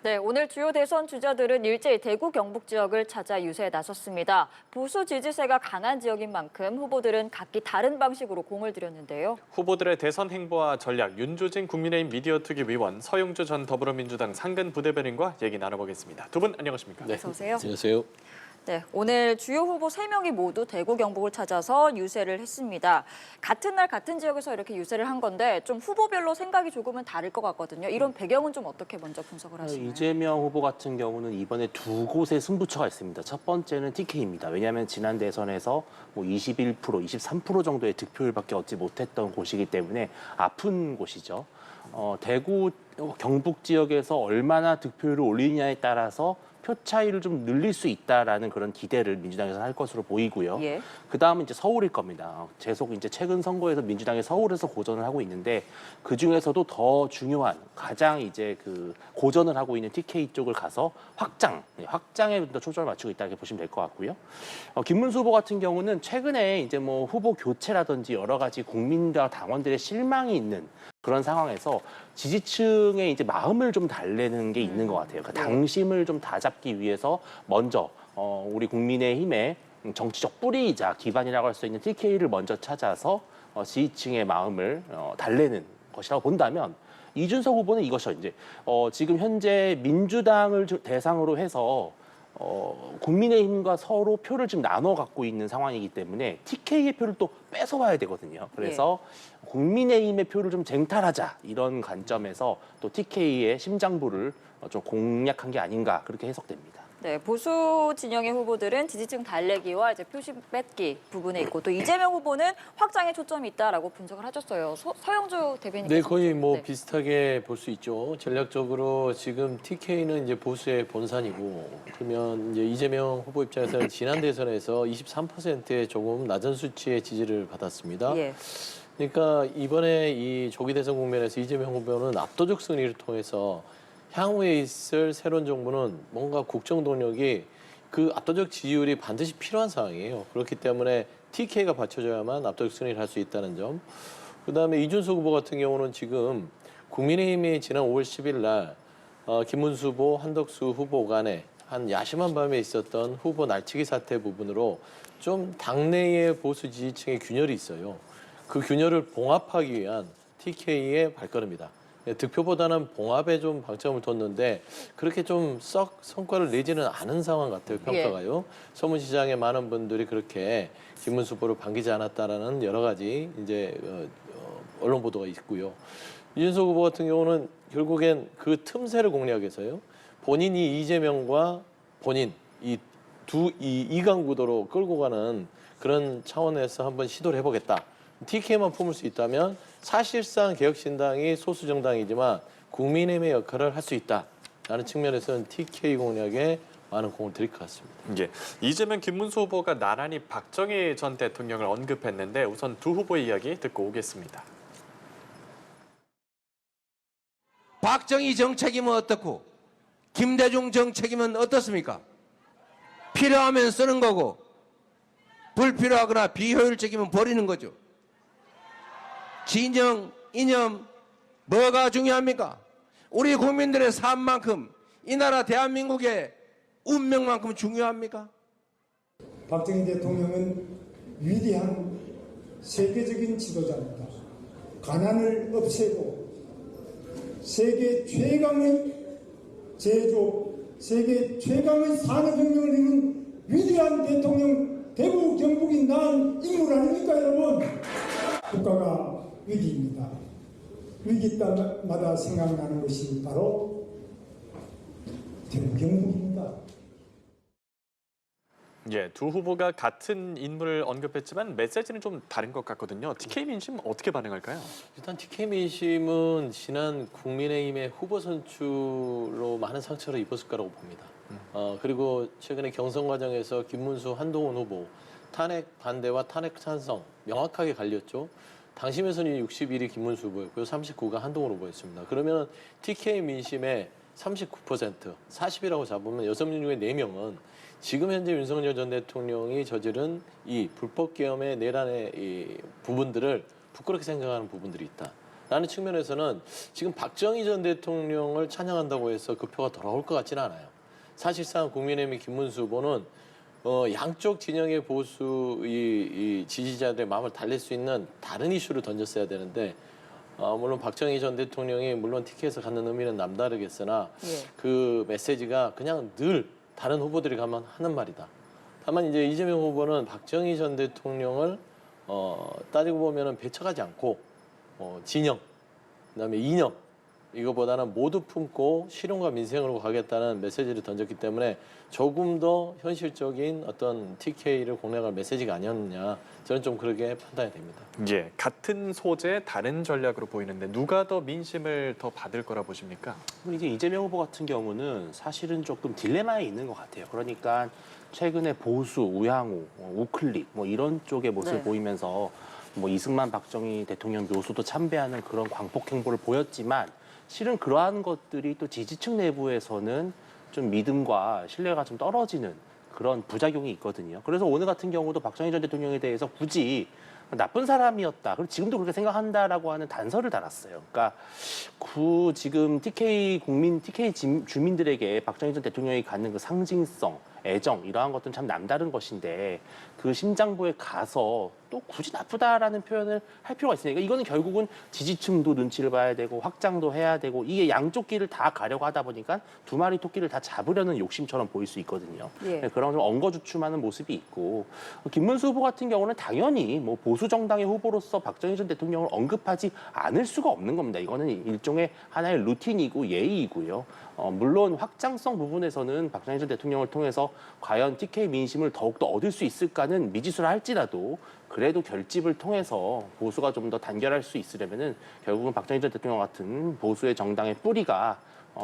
네, 오늘 주요 대선 주자들은 일제히 대구 경북 지역을 찾아 유세에 나섰습니다. 보수 지지세가 강한 지역인 만큼 후보들은 각기 다른 방식으로 공을 들였는데요. 후보들의 대선 행보와 전략, 윤조진 국민의힘 미디어특위 위원, 서영주 전 더불어민주당 상근 부대변인과 얘기 나눠보겠습니다. 두 분 안녕하십니까? 네, 어서 오세요. 안녕하세요. 네, 오늘 주요 후보 3명이 모두 대구 경북을 찾아서 유세를 했습니다. 같은 날 같은 지역에서 이렇게 유세를 한 건데 좀 후보별로 생각이 조금은 다를 것 같거든요. 이런 배경은 좀 어떻게 먼저 분석을 하시나요? 이재명 후보 같은 경우는 이번에 두 곳의 승부처가 있습니다. 첫 번째는 TK입니다. 왜냐하면 지난 대선에서 21%, 23% 정도의 득표율밖에 얻지 못했던 곳이기 때문에 아픈 곳이죠. 대구, 경북 지역에서 얼마나 득표율을 올리느냐에 따라서 표 차이를 좀 늘릴 수 있다라는 그런 기대를 민주당에서 할 것으로 보이고요. 예. 그 다음은 이제 서울일 겁니다. 계속 이제 최근 선거에서 민주당이 서울에서 고전을 하고 있는데 그 중에서도 더 중요한 가장 이제 그 고전을 하고 있는 TK 쪽을 가서 확장에 더 초점을 맞추고 있다 이렇게 보시면 될 것 같고요. 김문수 후보 같은 경우는 최근에 이제 뭐 후보 교체라든지 여러 가지 국민과 당원들의 실망이 있는 그런 상황에서 지지층의 이제 마음을 좀 달래는 게 있는 것 같아요. 그러니까 당심을 좀 다잡기 위해서 먼저 우리 국민의힘의 정치적 뿌리이자 기반이라고 할 수 있는 TK를 먼저 찾아서 지지층의 마음을 달래는 것이라고 본다면 이준석 후보는 이것이죠. 이제 지금 현재 민주당을 대상으로 해서 국민의힘과 서로 표를 지금 나눠 갖고 있는 상황이기 때문에 TK의 표를 또 뺏어와야 되거든요. 그래서 국민의힘의 표를 좀 쟁탈하자 이런 관점에서 또 TK의 심장부를 좀 공략한 게 아닌가 그렇게 해석됩니다. 네, 보수 진영의 후보들은 지지층 달래기와 이제 표심 뺏기 부분에 있고 또 이재명 후보는 확장에 초점이 있다라고 분석을 하셨어요. 서영주 대변인. 네, 거의 뭐 비슷하게 볼 수 있죠. 전략적으로 지금 TK는 이제 보수의 본산이고, 그러면 이제 이재명 후보 입장에서는 지난 대선에서 23%의 조금 낮은 수치의 지지를 받았습니다. 예. 그러니까 이번에 이 조기 대선 국면에서 이재명 후보는 압도적 승리를 통해서 향후에 있을 새로운 정부는 뭔가 국정 동력이 그 압도적 지지율이 반드시 필요한 상황이에요. 그렇기 때문에 TK가 받쳐줘야만 압도적 승리를 할 수 있다는 점. 그다음에 이준석 후보 같은 경우는 지금 국민의힘이 지난 5월 10일 날 김문수 후보, 한덕수 후보 간에 한 야심한 밤에 있었던 후보 날치기 사태 부분으로 좀 당내의 보수 지지층의 균열이 있어요. 그 균열을 봉합하기 위한 TK의 발걸음이다. 득표보다는 봉합에 좀 방점을 뒀는데 그렇게 좀 썩 성과를 내지는 않은 상황 같아요, 평가가요. 서문시장의 많은 분들이 그렇게 김문수 후보를 반기지 않았다라는 여러 가지 이제 언론 보도가 있고요. 이준석 후보 같은 경우는 결국엔 그 틈새를 공략해서요. 본인이 이재명과 본인 이 이강 구도로 끌고 가는 그런 차원에서 한번 시도를 해보겠다. TK만 품을 수 있다면 사실상 개혁신당이 소수 정당이지만 국민의힘의 역할을 할 수 있다라는 측면에서는 TK 공략에 많은 공을 들일 것 같습니다. 예, 이재명, 김문수 후보가 나란히 박정희 전 대통령을 언급했는데 우선 두 후보의 이야기 듣고 오겠습니다. 박정희 정책이면 어떻고 김대중 정책이면 어떻습니까? 필요하면 쓰는 거고 불필요하거나 비효율적이면 버리는 거죠. 진정, 이념, 뭐가 중요합니까? 우리 국민들의 삶만큼 이 나라 대한민국의 운명만큼 중요합니까? 박정희 대통령은 위대한 세계적인 지도자입니다. 가난을 없애고 세계 최강의 제조, 세계 최강의 산업혁명을 이룬 위대한 대통령, 대구 경북이 낳은 인물 아닙니까, 여러분? 국가가 위기입니다. 위기 때마다 생각나는 것이 바로 대구 경북입니다. 예, 두 후보가 같은 인물을 언급했지만 메시지는 좀 다른 것 같거든요. TK 민심 어떻게 반응할까요? 일단 TK 민심은 지난 국민의힘의 후보 선출로 많은 상처를 입었을 거라고 봅니다. 그리고 최근에 경선 과정에서 김문수, 한동훈 후보 탄핵 반대와 탄핵 찬성 명확하게 갈렸죠. 당심에서는 61이 김문수 후보였고요. 39가 한동훈 후보였습니다. 그러면 TK 민심의 39%, 40이라고 잡으면 6명 중에 4명은 지금 현재 윤석열 전 대통령이 저지른 이 불법 계엄의 내란의 이 부분들을 부끄럽게 생각하는 부분들이 있다. 라는 측면에서는 지금 박정희 전 대통령을 찬양한다고 해서 그 표가 돌아올 것 같지는 않아요. 사실상 국민의힘의 김문수 후보는 양쪽 진영의 보수 이 지지자들의 마음을 달랠 수 있는 다른 이슈를 던졌어야 되는데 물론 박정희 전 대통령이 물론 티켓에서 갖는 의미는 남다르겠으나 예. 그 메시지가 그냥 늘 다른 후보들이 가면 하는 말이다. 다만 이제 이재명 후보는 박정희 전 대통령을 따지고 보면은 배척하지 않고 진영, 그다음에 이념 이거보다는 모두 품고 실용과 민생으로 가겠다는 메시지를 던졌기 때문에 조금 더 현실적인 어떤 TK를 공략할 메시지가 아니었느냐 저는 좀 그렇게 판단이 됩니다. 예, 같은 소재 다른 전략으로 보이는데 누가 더 민심을 더 받을 거라 보십니까? 이제 이재명 후보 같은 경우는 사실은 조금 딜레마에 있는 것 같아요. 그러니까 최근에 보수, 우양우, 우클릭 뭐 이런 쪽의 모습을 네. 보이면서 뭐 이승만, 박정희 대통령 묘소도 참배하는 그런 광폭 행보를 보였지만 실은 그러한 것들이 또 지지층 내부에서는 좀 믿음과 신뢰가 좀 떨어지는 그런 부작용이 있거든요. 그래서 오늘 같은 경우도 박정희 전 대통령에 대해서 굳이 나쁜 사람이었다. 그리고 지금도 그렇게 생각한다라고 하는 단서를 달았어요. 그러니까 지금 TK 주민들에게 박정희 전 대통령이 갖는 그 상징성, 애정 이러한 것들은 참 남다른 것인데 그 심장부에 가서 또 굳이 나쁘다라는 표현을 할 필요가 있으니까 이거는 결국은 지지층도 눈치를 봐야 되고 확장도 해야 되고 이게 양쪽 길을 다 가려고 하다 보니까 두 마리 토끼를 다 잡으려는 욕심처럼 보일 수 있거든요. 예. 네, 그런 좀 엉거주춤하는 모습이 있고 김문수 후보 같은 경우는 당연히 뭐 보수 정당의 후보로서 박정희 전 대통령을 언급하지 않을 수가 없는 겁니다. 이거는 일종의 하나의 루틴이고 예의이고요. 물론 확장성 부분에서는 박정희 전 대통령을 통해서 과연 TK 민심을 더욱더 얻을 수 있을까는 미지수라 할지라도 그래도 결집을 통해서 보수가 좀 더 단결할 수 있으려면은 결국은 박정희 전 대통령 같은 보수의 정당의 뿌리가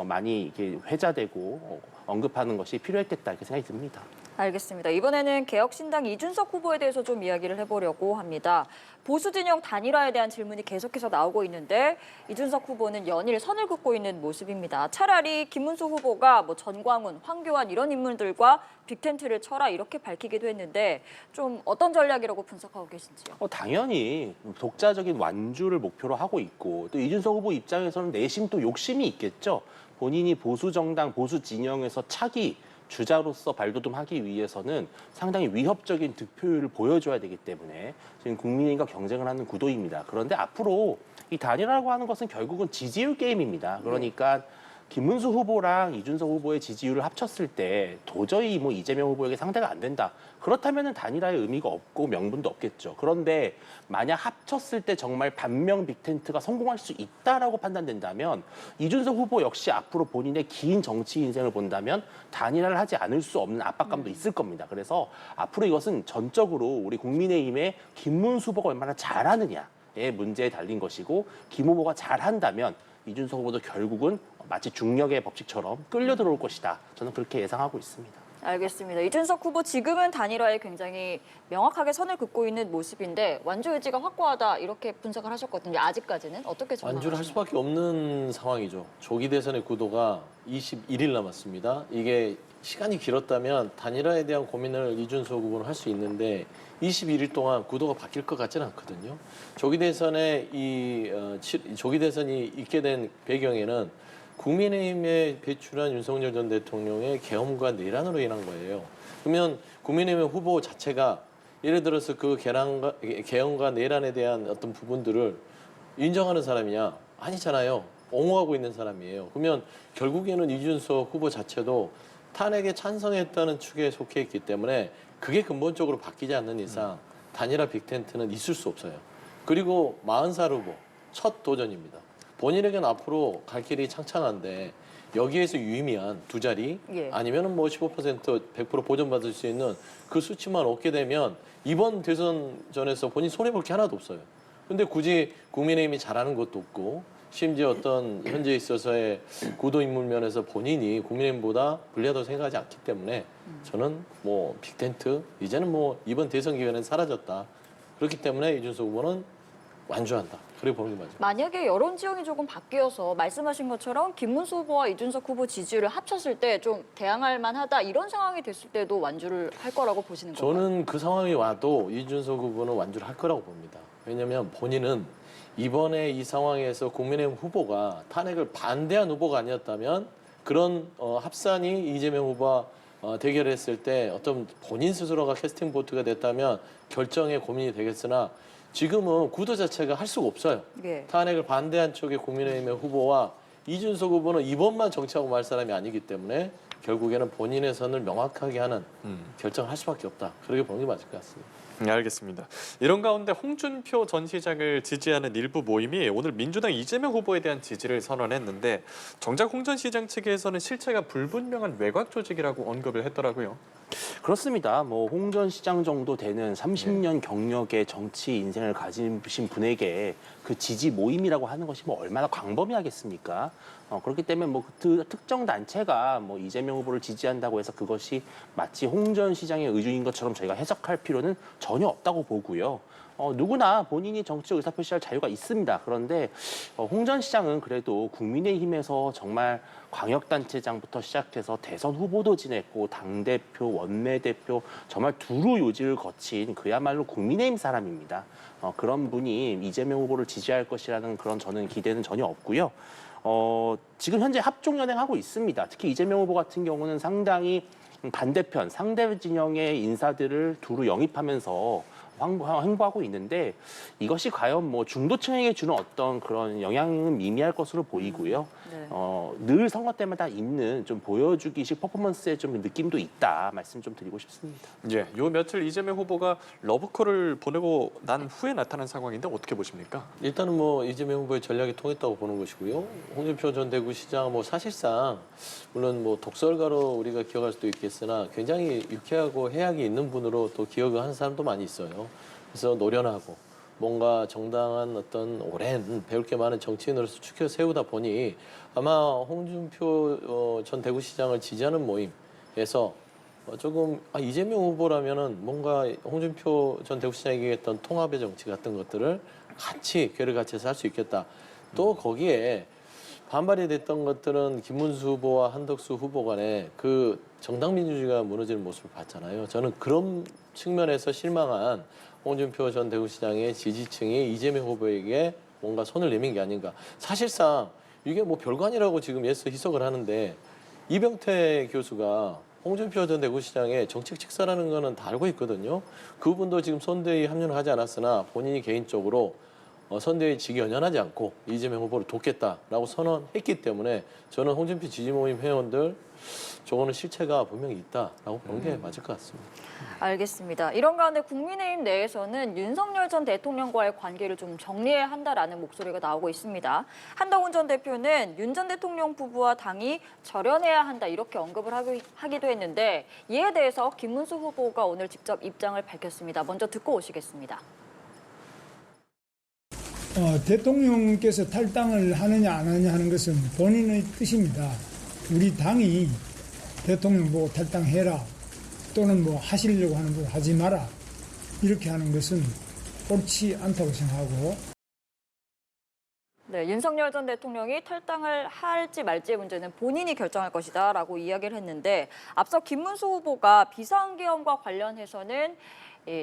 많이 이렇게 회자되고 언급하는 것이 필요했겠다 이렇게 생각이 듭니다. 알겠습니다. 이번에는 개혁신당 이준석 후보에 대해서 좀 이야기를 해보려고 합니다. 보수 진영 단일화에 대한 질문이 계속해서 나오고 있는데 이준석 후보는 연일 선을 긋고 있는 모습입니다. 차라리 김문수 후보가 뭐 전광훈, 황교안 이런 인물들과 빅텐트를 쳐라 이렇게 밝히기도 했는데 좀 어떤 전략이라고 분석하고 계신지요? 당연히 독자적인 완주를 목표로 하고 있고 또 이준석 후보 입장에서는 내심 또 욕심이 있겠죠. 본인이 보수 정당, 보수 진영에서 차기 주자로서 발돋움하기 위해서는 상당히 위협적인 득표율을 보여줘야 되기 때문에 지금 국민의힘과 경쟁을 하는 구도입니다. 그런데 앞으로 이 단일화라고 하는 것은 결국은 지지율 게임입니다. 그러니까 김문수 후보랑 이준석 후보의 지지율을 합쳤을 때 도저히 뭐 이재명 후보에게 상대가 안 된다. 그렇다면 단일화의 의미가 없고 명분도 없겠죠. 그런데 만약 합쳤을 때 정말 반명 빅텐트가 성공할 수 있다라고 판단된다면 이준석 후보 역시 앞으로 본인의 긴 정치 인생을 본다면 단일화를 하지 않을 수 없는 압박감도 있을 겁니다. 그래서 앞으로 이것은 전적으로 우리 국민의힘의 김문수 후보가 얼마나 잘하느냐의 문제에 달린 것이고 김 후보가 잘한다면 이준석 후보도 결국은 마치 중력의 법칙처럼 끌려 들어올 것이다. 저는 그렇게 예상하고 있습니다. 알겠습니다. 이준석 후보 지금은 단일화에 굉장히 명확하게 선을 긋고 있는 모습인데 완주 의지가 확고하다 이렇게 분석을 하셨거든요. 아직까지는 어떻게 전망하시나요? 완주를 할 수밖에 없는 상황이죠. 조기 대선의 구도가 21일 남았습니다. 이게 시간이 길었다면 단일화에 대한 고민을 이준석 후보는 할 수 있는데 21일 동안 구도가 바뀔 것 같지는 않거든요. 조기 대선에 조기 대선이 있게 된 배경에는 국민의힘에 배출한 윤석열 전 대통령의 계엄과 내란으로 인한 거예요. 그러면 국민의힘 후보 자체가 예를 들어서 그 계엄과 내란에 대한 어떤 부분들을 인정하는 사람이냐? 아니잖아요. 옹호하고 있는 사람이에요. 그러면 결국에는 이준석 후보 자체도 탄핵에 찬성했다는 축에 속해 있기 때문에 그게 근본적으로 바뀌지 않는 이상 단일화 빅텐트는 있을 수 없어요. 그리고 40살 후보 첫 도전입니다. 본인에게는 앞으로 갈 길이 창창한데 여기에서 유의미한 두 자리 예. 아니면은 뭐 15% 100% 보전받을 수 있는 그 수치만 얻게 되면 이번 대선전에서 본인 손해볼 게 하나도 없어요. 근데 굳이 국민의힘이 잘하는 것도 없고 심지어 어떤 현재에 있어서의 구도 인물 면에서 본인이 국민의힘보다 불리하다고 생각하지 않기 때문에 저는 뭐 빅텐트 이제는 뭐 이번 대선 기간엔 사라졌다. 그렇기 때문에 이준석 후보는 완주한다. 그래 보는 게 맞아요. 만약에 여론 지형이 조금 바뀌어서 말씀하신 것처럼 김문수 후보와 이준석 후보 지지율을 합쳤을 때 좀 대항할 만하다 이런 상황이 됐을 때도 완주를 할 거라고 보시는 건가요? 저는 그 상황이 와도 이준석 후보는 완주를 할 거라고 봅니다. 왜냐하면 본인은 이번에 이 상황에서 국민의힘 후보가 탄핵을 반대한 후보가 아니었다면 그런 합산이 이재명 후보와 대결했을 때 어떤 본인 스스로가 캐스팅 보트가 됐다면 결정에 고민이 되겠으나 지금은 구도 자체가 할 수가 없어요. 예. 탄핵을 반대한 쪽의 국민의힘의 후보와 이준석 후보는 이번만 정치하고 말 사람이 아니기 때문에 결국에는 본인의 선을 명확하게 하는 결정을 할 수밖에 없다. 그렇게 보는 게 맞을 것 같습니다. 네, 알겠습니다. 이런 가운데 홍준표 전 시장을 지지하는 일부 모임이 오늘 민주당 이재명 후보에 대한 지지를 선언했는데 정작 홍 전 시장 측에서는 실체가 불분명한 외곽 조직이라고 언급을 했더라고요. 그렇습니다. 뭐 홍 전 시장 정도 되는 30년 경력의 정치 인생을 가지신 분에게 그 지지 모임이라고 하는 것이 뭐 얼마나 광범위하겠습니까? 그렇기 때문에 뭐 그 특정 단체가 뭐 이재명 후보를 지지한다고 해서 그것이 마치 홍 전 시장의 의중인 것처럼 저희가 해석할 필요는 전혀 없다고 보고요. 누구나 본인이 정치적 의사표시할 자유가 있습니다. 그런데 홍 전 시장은 그래도 국민의힘에서 정말 광역단체장부터 시작해서 대선 후보도 지냈고 당대표, 원내대표 정말 두루 요직을 거친 그야말로 국민의힘 사람입니다. 그런 분이 이재명 후보를 지지할 것이라는 그런 저는 기대는 전혀 없고요. 지금 현재 합종연행하고 있습니다. 특히 이재명 후보 같은 경우는 상당히 반대편, 상대 진영의 인사들을 두루 영입하면서 행보하고 있는데 이것이 과연 뭐 중도층에게 주는 어떤 그런 영향은 미미할 것으로 보이고요. 네. 늘 선거 때마다 있는 좀 보여주기식 퍼포먼스의 좀 느낌도 있다 말씀 좀 드리고 싶습니다. 예, 요 며칠 이재명 후보가 러브콜을 보내고 난 후에 나타난 상황인데 어떻게 보십니까? 일단은 뭐 이재명 후보의 전략이 통했다고 보는 것이고요. 홍준표 전 대구시장 뭐 사실상 물론 뭐 독설가로 우리가 기억할 수도 있겠으나 굉장히 유쾌하고 해악이 있는 분으로 또 기억을 하는 사람도 많이 있어요. 그래서 노련하고 뭔가 정당한 어떤 오랜 배울 게 많은 정치인으로서 추켜 세우다 보니 아마 홍준표 전 대구시장을 지지하는 모임에서 조금 이재명 후보라면은 뭔가 홍준표 전 대구시장이 얘기했던 통합의 정치 같은 것들을 같이 궤를 같이해서 할 수 있겠다. 또 거기에 반발이 됐던 것들은 김문수 후보와 한덕수 후보 간에 그 정당 민주주의가 무너지는 모습을 봤잖아요. 저는 그런 측면에서 실망한 홍준표 전 대구시장의 지지층이 이재명 후보에게 뭔가 손을 내민 게 아닌가. 사실상 이게 뭐 별거 아니라고 지금 해석을 하는데 이병태 교수가 홍준표 전 대구시장의 정책 직사라는 거는 다 알고 있거든요. 그분도 지금 선대위 합류는 하지 않았으나 본인이 개인적으로 선대위 직위 연연하지 않고 이재명 후보를 돕겠다라고 선언했기 때문에 저는 홍준표 지지 모임 회원들 저거는 실체가 분명히 있다라고 보는 게 맞을 것 같습니다. 알겠습니다. 이런 가운데 국민의힘 내에서는 윤석열 전 대통령과의 관계를 좀 정리해야 한다라는 목소리가 나오고 있습니다. 한동훈 전 대표는 윤 전 대통령 부부와 당이 절연해야 한다 이렇게 언급을 하기도 했는데 이에 대해서 김문수 후보가 오늘 직접 입장을 밝혔습니다. 먼저 듣고 오시겠습니다. 대통령께서 탈당을 하느냐 안 하느냐 하는 것은 본인의 뜻입니다. 우리 당이 대통령 보고 탈당해라 또는 뭐 하시려고 하는 거 하지 마라 이렇게 하는 것은 옳지 않다고 생각하고 네, 윤석열 전 대통령이 탈당을 할지 말지의 문제는 본인이 결정할 것이다라고 이야기를 했는데 앞서 김문수 후보가 비상계엄과 관련해서는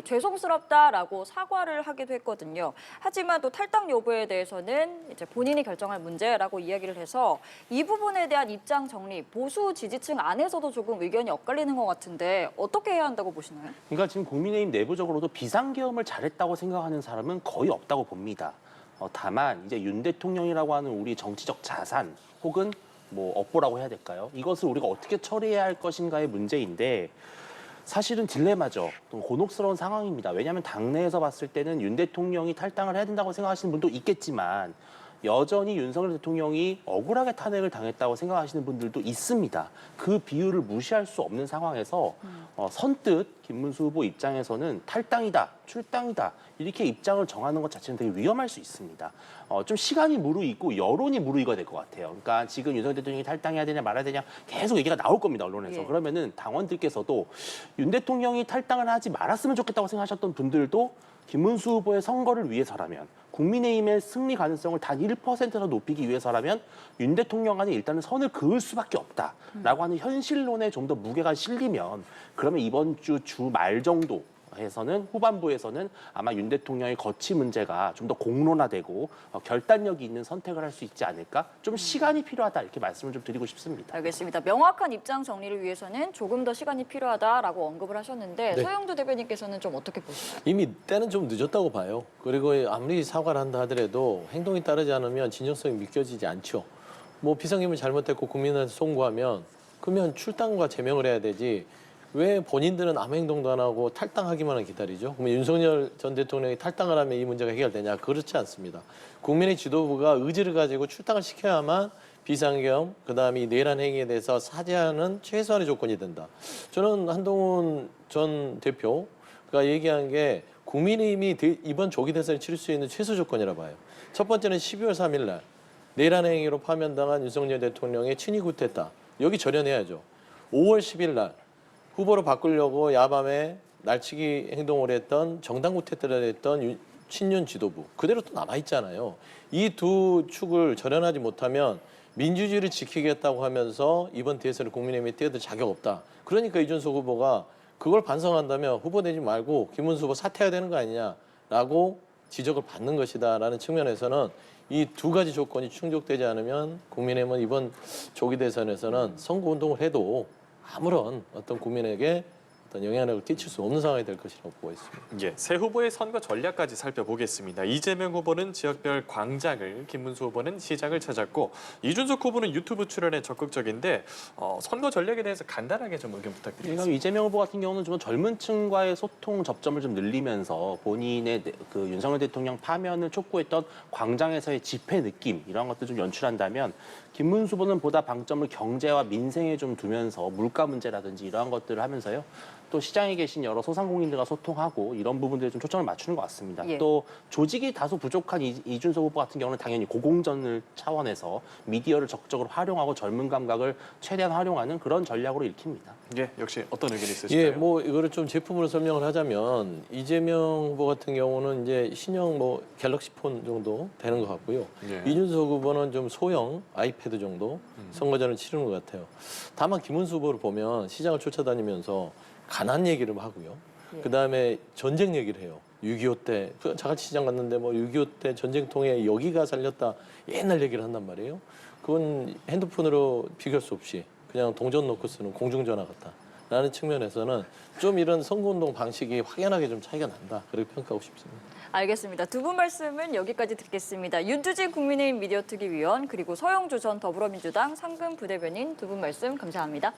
죄송스럽다라고 사과를 하기도 했거든요. 하지만 또 탈당 여부에 대해서는 이제 본인이 결정할 문제라고 이야기를 해서 이 부분에 대한 입장 정리, 보수 지지층 안에서도 조금 의견이 엇갈리는 것 같은데 어떻게 해야 한다고 보시나요? 그러니까 지금 국민의힘 내부적으로도 비상계엄을 잘했다고 생각하는 사람은 거의 없다고 봅니다. 다만 이제 윤 대통령이라고 하는 우리 정치적 자산 혹은 뭐 업보라고 해야 될까요? 이것을 우리가 어떻게 처리해야 할 것인가의 문제인데 사실은 딜레마죠. 또 곤혹스러운 상황입니다. 왜냐하면 당내에서 봤을 때는 윤 대통령이 탈당을 해야 된다고 생각하시는 분도 있겠지만 여전히 윤석열 대통령이 억울하게 탄핵을 당했다고 생각하시는 분들도 있습니다. 그 비율을 무시할 수 없는 상황에서 선뜻 김문수 후보 입장에서는 탈당이다, 출당이다 이렇게 입장을 정하는 것 자체는 되게 위험할 수 있습니다. 좀 시간이 무르익고 여론이 무르익어야 될 것 같아요. 그러니까 지금 윤석열 대통령이 탈당해야 되냐 말아야 되냐 계속 얘기가 나올 겁니다, 언론에서. 예. 그러면은 당원들께서도 윤 대통령이 탈당을 하지 말았으면 좋겠다고 생각하셨던 분들도 김문수 후보의 선거를 위해서라면 국민의힘의 승리 가능성을 단 1%더 높이기 위해서라면 윤 대통령과는 일단은 선을 그을 수밖에 없다라고 하는 현실론에 좀 더 무게가 실리면 그러면 이번 주 말 정도 해서는 후반부에서는 아마 윤 대통령의 거취 문제가 좀 더 공론화되고 결단력이 있는 선택을 할 수 있지 않을까? 좀 시간이 필요하다 이렇게 말씀을 좀 드리고 싶습니다. 알겠습니다. 명확한 입장 정리를 위해서는 조금 더 시간이 필요하다라고 언급을 하셨는데 네. 서영주 대변인께서는 좀 어떻게 보시나요? 이미 때는 좀 늦었다고 봐요. 그리고 아무리 사과를 한다 하더라도 행동이 따르지 않으면 진정성이 믿겨지지 않죠. 뭐 비상계엄을 잘못했고 국민한테 송구하면 그러면 출당과 제명을 해야 되지. 왜 본인들은 아무 행동도 안 하고 탈당하기만을 기다리죠? 그러면 윤석열 전 대통령이 탈당을 하면 이 문제가 해결되냐? 그렇지 않습니다. 국민의 지도부가 의지를 가지고 출당을 시켜야만 비상계엄, 그다음에 이 내란 행위에 대해서 사죄하는 최소한의 조건이 된다. 저는 한동훈 전 대표가 얘기한 게 국민의힘이 이번 조기 대선을 치를 수 있는 최소 조건이라 봐요. 첫 번째는 12월 3일 날 내란 행위로 파면당한 윤석열 대통령의 친위 구태타. 여기 절연해야죠. 5월 10일 날 후보로 바꾸려고 야밤에 날치기 행동을 했던 정당 구태타를 했던 친윤 지도부 그대로 또 남아있잖아요. 이 두 축을 절연하지 못하면 민주주의를 지키겠다고 하면서 이번 대선을 국민의힘에 뛰어들 자격 없다. 그러니까 이준석 후보가 그걸 반성한다면 후보 내지 말고 김문수 후보 사퇴해야 되는 거 아니냐라고 지적을 받는 것이다라는 측면에서는 이 두 가지 조건이 충족되지 않으면 국민의힘은 이번 조기 대선에서는 선거운동을 해도 아무런 어떤 국민에게 어떤 영향력을 끼칠 수 없는 상황이 될 것이라고 보고 있습니다. 예, 새 후보의 선거 전략까지 살펴보겠습니다. 이재명 후보는 지역별 광장을, 김문수 후보는 시장을 찾았고 이준석 후보는 유튜브 출연에 적극적인데 선거 전략에 대해서 간단하게 좀 의견 부탁드리겠습니다. 그러니까 이재명 후보 같은 경우는 좀 젊은 층과의 소통 접점을 좀 늘리면서 본인의 그 윤석열 대통령 파면을 촉구했던 광장에서의 집회 느낌 이런 것들 좀 연출한다면 김문수 후보는 보다 방점을 경제와 민생에 좀 두면서 물가 문제라든지 이러한 것들을 하면서요. 또 시장에 계신 여러 소상공인들과 소통하고 이런 부분들에 좀 초점을 맞추는 것 같습니다. 예. 또 조직이 다소 부족한 이준석 후보 같은 경우는 당연히 고공전을 차원에서 미디어를 적극적으로 활용하고 젊은 감각을 최대한 활용하는 그런 전략으로 읽힙니다. 예, 역시 어떤 의견이 있으실까요? 예, 뭐 이거를 좀 제품으로 설명을 하자면 이재명 후보 같은 경우는 이제 신형 뭐 갤럭시 폰 정도 되는 것 같고요. 예. 이준석 후보는 좀 소형 아이패드 정도 선거전을 치르는 것 같아요. 다만 김문수 후보를 보면 시장을 쫓아다니면서 가난 얘기를 하고요. 예. 그다음에 전쟁 얘기를 해요. 6.25 때 자갈치시장 갔는데 뭐 6.25 때 전쟁통에 여기가 살렸다 옛날 얘기를 한단 말이에요. 그건 핸드폰으로 비교할 수 없이 그냥 동전 넣고 쓰는 공중전화 같다라는 측면에서는 좀 이런 선거운동 방식이 확연하게 좀 차이가 난다. 그렇게 평가하고 싶습니다. 알겠습니다. 두 분 말씀은 여기까지 듣겠습니다. 윤두진 국민의힘 미디어특위위원 그리고 서영주 전 더불어민주당 상근 부대변인 두 분 말씀 감사합니다.